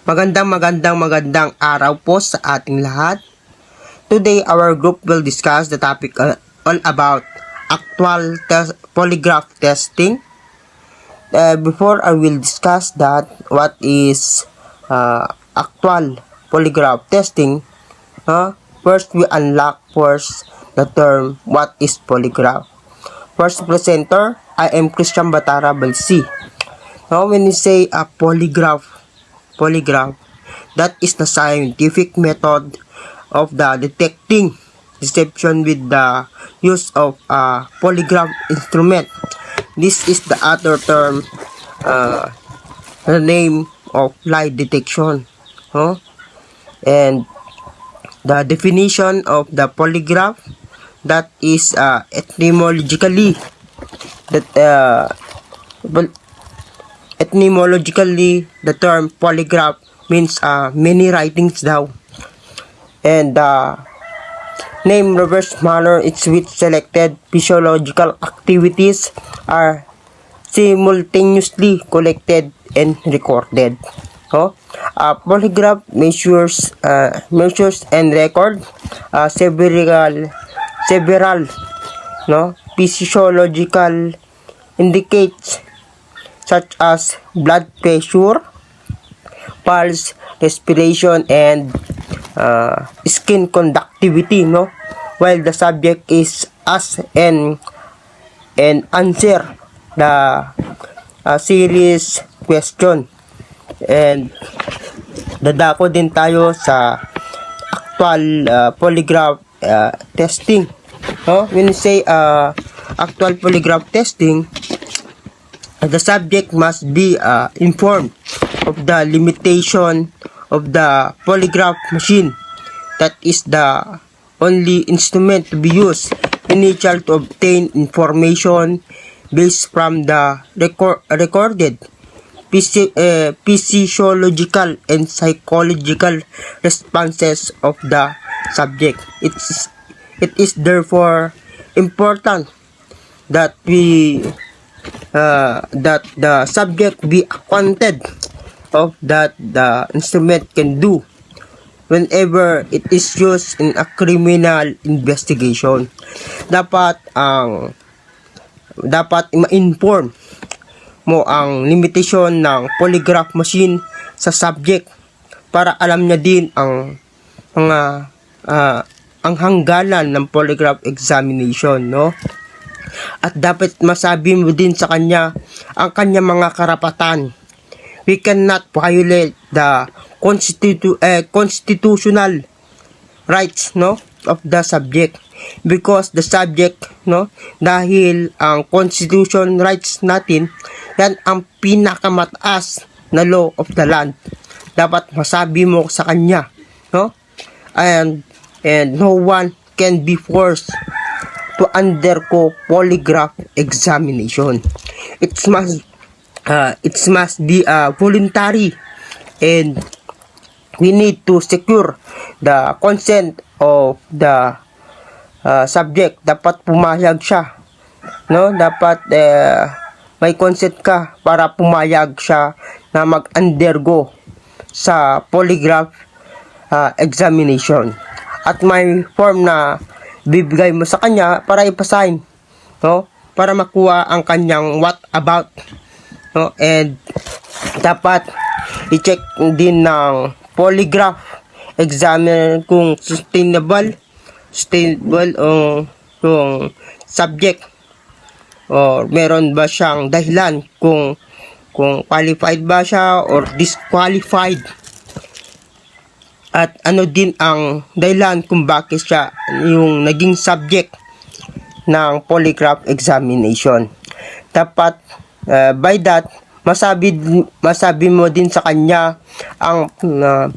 Magandang araw po sa ating lahat. Today, our group will discuss the topic all about actual polygraph testing. Before I will discuss that, what is actual polygraph testing, first we unlock the term what is polygraph. First presenter, I am Christian Batara Balsi. Now, when you say a polygraph, that is the scientific method of the detecting deception with the use of a polygraph instrument. This is the other term, the name of lie detection. And the definition of the polygraph, that is etymologically the term polygraph means many writings daw. And the name reverse manner is which selected physiological activities are simultaneously collected and recorded. A polygraph measures and record several physiological indicates such as blood pressure, pulse, respiration, and skin conductivity, while the subject is asked and answer the series question. And dadako din tayo sa actual polygraph testing. When you say actual polygraph testing, the subject must be informed of the limitation of the polygraph machine. That is the only instrument to be used initial to obtain information based from the recorded physiological and psychological responses of the subject. It is therefore important that that the subject be acquainted of that the instrument can do whenever it is used in a criminal investigation. Dapat ma-inform mo ang limitation ng polygraph machine sa subject para alam niya din ang hangganan ng polygraph examination, At dapat masabi mo din sa kanya ang kanya mga karapatan. We cannot violate the constitutional rights, of the subject, because the subject, dahil ang constitution rights natin, yan ang pinakamataas na law of the land. Dapat masabi mo sa kanya, and no one can be forced to undergo polygraph examination. It must be voluntary, and we need to secure the consent of the subject. Dapat pumayag siya, dapat may consent ka para pumayag siya na mag-undergo sa polygraph examination. At may form na bibigay mo sa kanya para ipasign, para makuha ang kanyang what about, and dapat i-check din ng polygraph examiner kung sustainable kung subject, or meron ba siyang dahilan kung qualified ba siya or disqualified. At ano din ang dahilan kung bakit siya yung naging subject ng polygraph examination. Dapat by that, masabi mo din sa kanya ang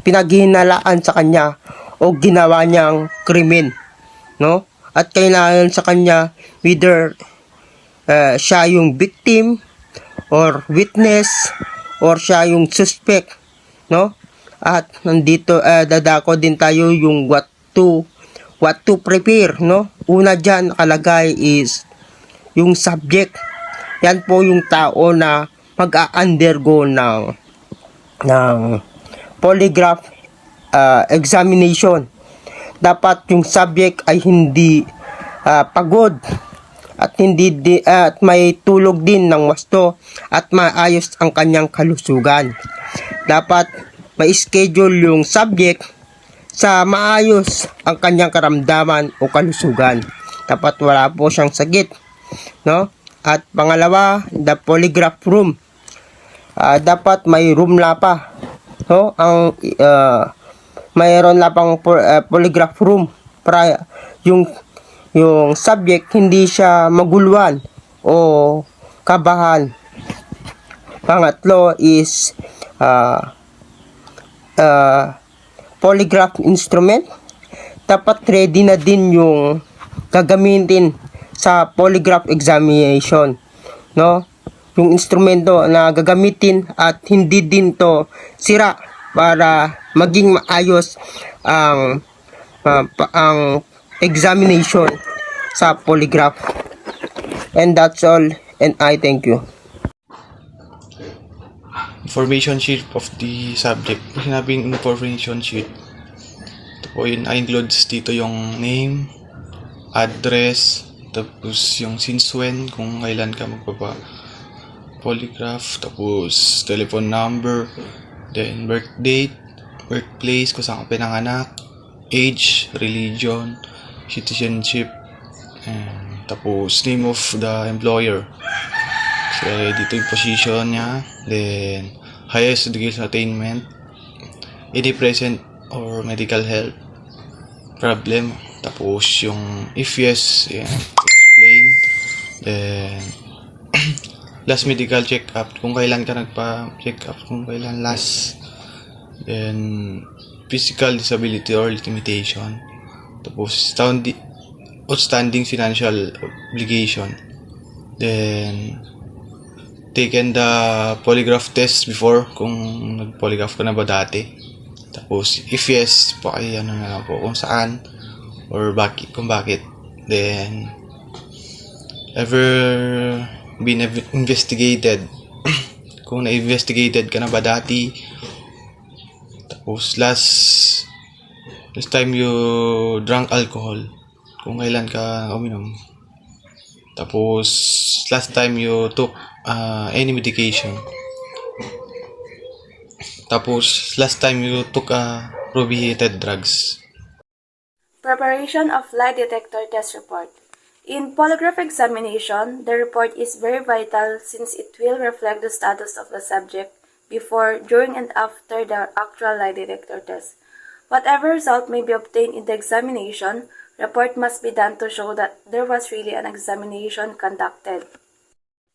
pinaghihinalaan sa kanya o ginawa niyang krimen, At kailangan sa kanya whether siya yung victim or witness or siya yung suspect, At nandito dadako din tayo yung what to prepare, Una diyan nakalagay is yung subject. Yan po yung tao na mag-a-undergo ng polygraph examination. Dapat yung subject ay hindi pagod at at may tulog din ng wasto at maayos ang kanyang kalusugan. Dapat may schedule yung subject sa maayos ang kanyang karamdaman o kalusugan. Dapat wala po siyang sakit, no? At pangalawa, the polygraph room. Dapat may room la pa, no? Mayroon na pang polygraph room para yung subject hindi siya maguluhan o kabahan. Pangatlo is polygraph instrument. Dapat ready na din yung gagamitin sa polygraph examination, no? Yung instrumento na gagamitin at hindi din to sira para maging maayos ang examination sa polygraph. And that's all, and I thank you. Information sheet of the subject. Sinabing information sheet, ito po yun, includes dito yung name, address, tapos yung since when, kung kailan ka magpapa polygraph, tapos telephone number, then birth date, workplace, kung saan ka pinanganak, age, religion, citizenship, and tapos name of the employer. So, dito yung position niya, then highest education attainment, any present or medical health problem, tapos yung if yes, explain, then last medical check-up, kung kailan ka nagpa-check-up, kung kailan last, then physical disability or limitation, tapos outstanding financial obligation, then taken the polygraph test before, kung nag-polygraph ka na ba dati, tapos if yes, ano na lang po kung saan or kung bakit, then ever been investigated kung na-investigated ka na ba dati, tapos last time you drank alcohol, kung kailan ka uminom, tapos last time you took any medication, tapos last time you took prohibited drugs. Preparation of lie detector test report. In polygraph examination, the report is very vital since it will reflect the status of the subject before, during, and after the actual lie detector test. Whatever result may be obtained in the examination, report must be done to show that there was really an examination conducted.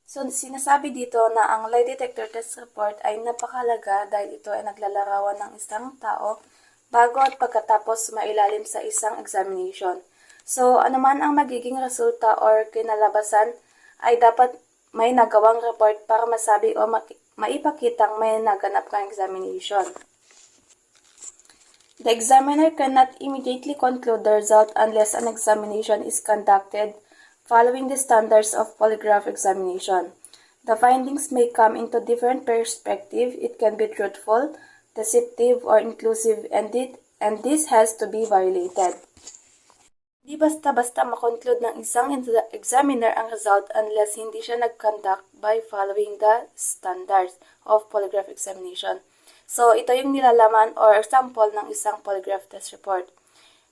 So, sinasabi dito na ang lie detector test report ay napakahalaga dahil ito ay naglalarawan ng isang tao bago at pagkatapos mailalim sa isang examination. So, anuman ang magiging resulta or kinalabasan ay dapat may nagawang report para masabi o maipakitang may naganap kang examination. The examiner cannot immediately conclude the result unless an examination is conducted following the standards of polygraph examination. The findings may come into different perspectives. It can be truthful, deceptive, or inclusive, and this has to be violated. Di basta-basta makonclude ng isang examiner ang result unless hindi siya nag-conduct by following the standards of polygraph examination. So, ito yung nilalaman or sample ng isang polygraph test report.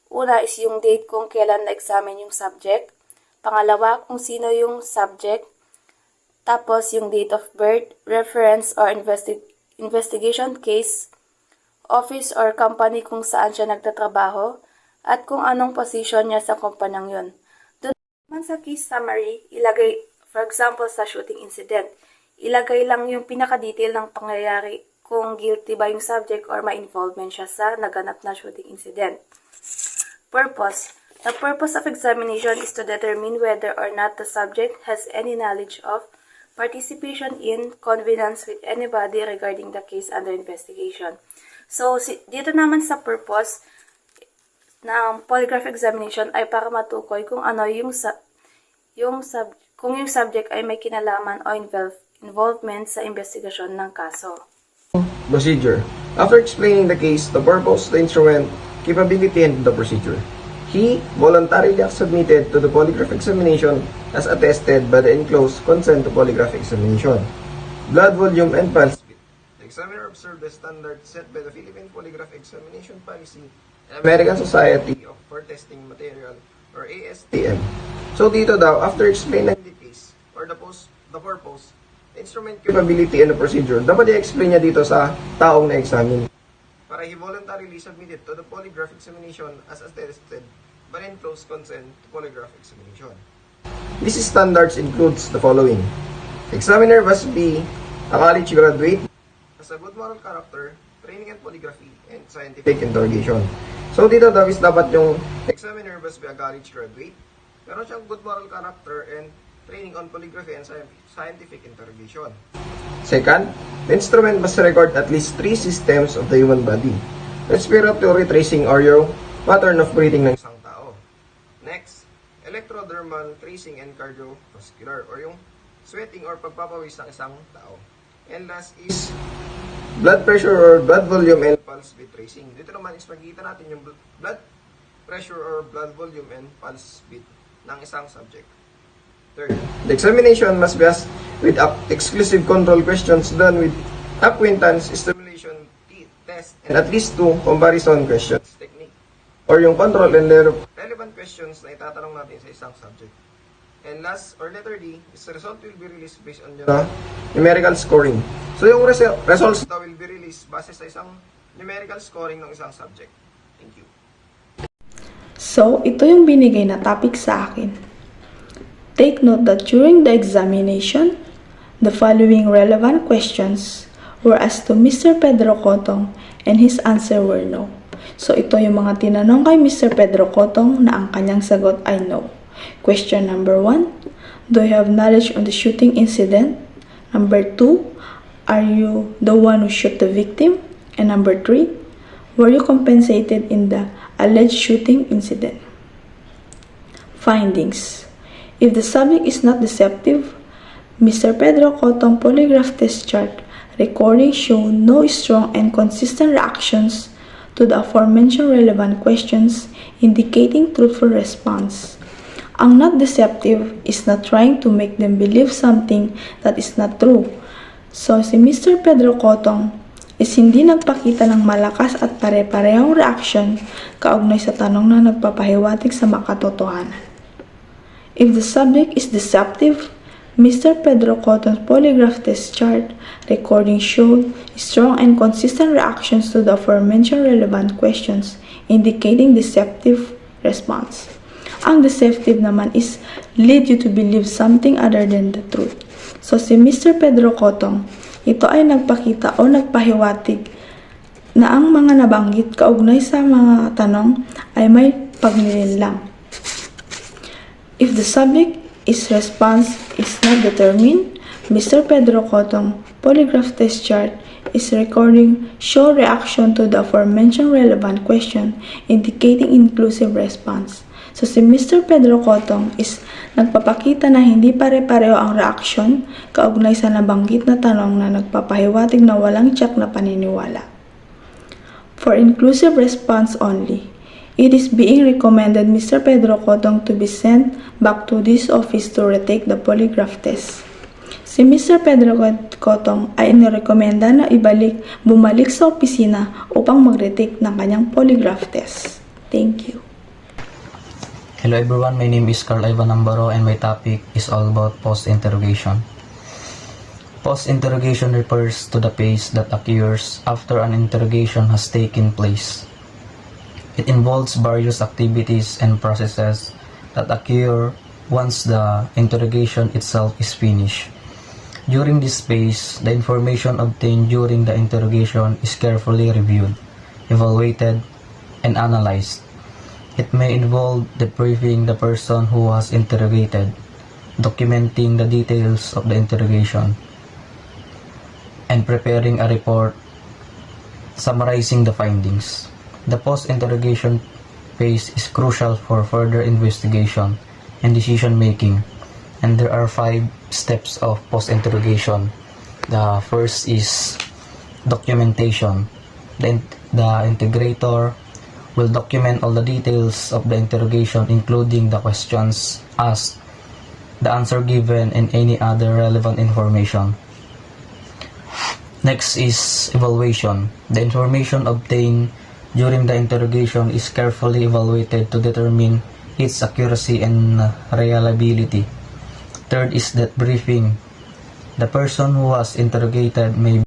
Una is yung date kung kailan na-examine yung subject. Pangalawa, kung sino yung subject. Tapos, yung date of birth, reference or investigation case, office or company kung saan siya nagtatrabaho, at kung anong position niya sa kumpanyang yun. Doon naman sa case summary, ilagay, for example, sa shooting incident, ilagay lang yung pinaka-detail ng pangyayari kung guilty ba yung subject or may involvement siya sa naganap na shooting incident. Purpose. The purpose of examination is to determine whether or not the subject has any knowledge of, participation in, connivance with anybody regarding the case under investigation. So, dito naman sa purpose ng polygraph examination ay para matukoy kung ano kung yung subject ay may kinalaman o involvement sa investigasyon ng kaso. Procedure. After explaining the case, the purpose, the instrument, capability, and the procedure, he voluntarily submitted to the polygraph examination as attested by the enclosed consent to polygraph examination. Blood volume and pulse beat. The examiner observed the standard set by the Philippine Polygraph Examination Policy and American Society for Testing Material or ASTM. So dito daw, after explaining the case or the purpose, the instrument, capability, and the procedure, dapat i-explain niya dito sa taong na-examine. Para he voluntarily submitted to the polygraph examination as attested by enclosed consent to polygraph examination. These standards includes the following. Examiner must be a college graduate, has a good moral character, training in polygraphy, and scientific interrogation. So dito daw is dapat yung examiner must be a college graduate, meron siyang good moral character and training on polygraphy and scientific interrogation. Second, the instrument must record at least 3 systems of the human body. Respiratory, tracing, or yung pattern of breathing ng isang tao. Next, electrodermal, tracing, and cardiovascular, or yung sweating or pagpapawis ng isang tao. And last is blood pressure or blood volume and pulse beat tracing. Dito naman is makikita natin yung blood pressure or blood volume and pulse beat ng isang subject. Third, the examination must be asked with exclusive control questions done with acquaintance, stimulation, test, and at least 2 comparison questions technique or yung control and relevant questions na itatanong natin sa isang subject. And last, or letter D, is the result will be released based on your numerical scoring. So yung results daw will be released base sa isang numerical scoring ng isang subject. Thank you. So, ito yung binigay na topic sa akin. Take note that during the examination, the following relevant questions were asked to Mr. Pedro Cotong and his answer were no. So, ito yung mga tinanong kay Mr. Pedro Cotong na ang kanyang sagot ay no. Question number 1, do you have knowledge on the shooting incident? Number 2, are you the one who shot the victim? And number 3, were you compensated in the alleged shooting incident? Findings. If the subject is not deceptive, Mr. Pedro Cotong polygraph test chart recording show no strong and consistent reactions to the aforementioned relevant questions indicating truthful response. Ang not deceptive is not trying to make them believe something that is not true. So, si Mr. Pedro Cotong is hindi nagpakita ng malakas at pare-parehong reaction kaugnay sa tanong na nagpapahiwatig sa makatotohanan. If the subject is deceptive, Mr. Pedro Cotong's polygraph test chart recording showed strong and consistent reactions to the aforementioned relevant questions indicating deceptive response. Ang deceptive naman is lead you to believe something other than the truth. So si Mr. Pedro Cotong, ito ay nagpakita o nagpahiwatig na ang mga nabanggit kaugnay sa mga tanong ay may pagnilinlang. If the subject is response is not determined, Mr. Pedro Cotong polygraph test chart is recording show reaction to the aforementioned relevant question indicating inclusive response. So si Mr. Pedro Cotong is nagpapakita na hindi pare-pareho ang reaksyon kaugnay sa nabanggit na tanong na nagpapahiwatig na walang tiyak na paniniwala. For inclusive response only, it is being recommended Mr. Pedro Cotong to be sent back to this office to retake the polygraph test. Si Mr. Pedro Cotong ay inirekomenda na bumalik sa opisina upang mag-retake ng kanyang polygraph test. Thank you. Hello everyone, my name is Carl Ivan Ambaro and my topic is all about post-interrogation. Post-interrogation refers to the phase that occurs after an interrogation has taken place. It involves various activities and processes that occur once the interrogation itself is finished. During this phase, the information obtained during the interrogation is carefully reviewed, evaluated, and analyzed. It may involve debriefing the person who was interrogated, documenting the details of the interrogation, and preparing a report summarizing the findings. The post-interrogation phase is crucial for further investigation and decision-making, and there are 5 steps of post-interrogation. The first is documentation. The integrator will document all the details of the interrogation, including the questions asked, the answer given, and any other relevant information. Next is evaluation. The information obtained during the interrogation is carefully evaluated to determine its accuracy and reliability. Third is debriefing. The person who was interrogated may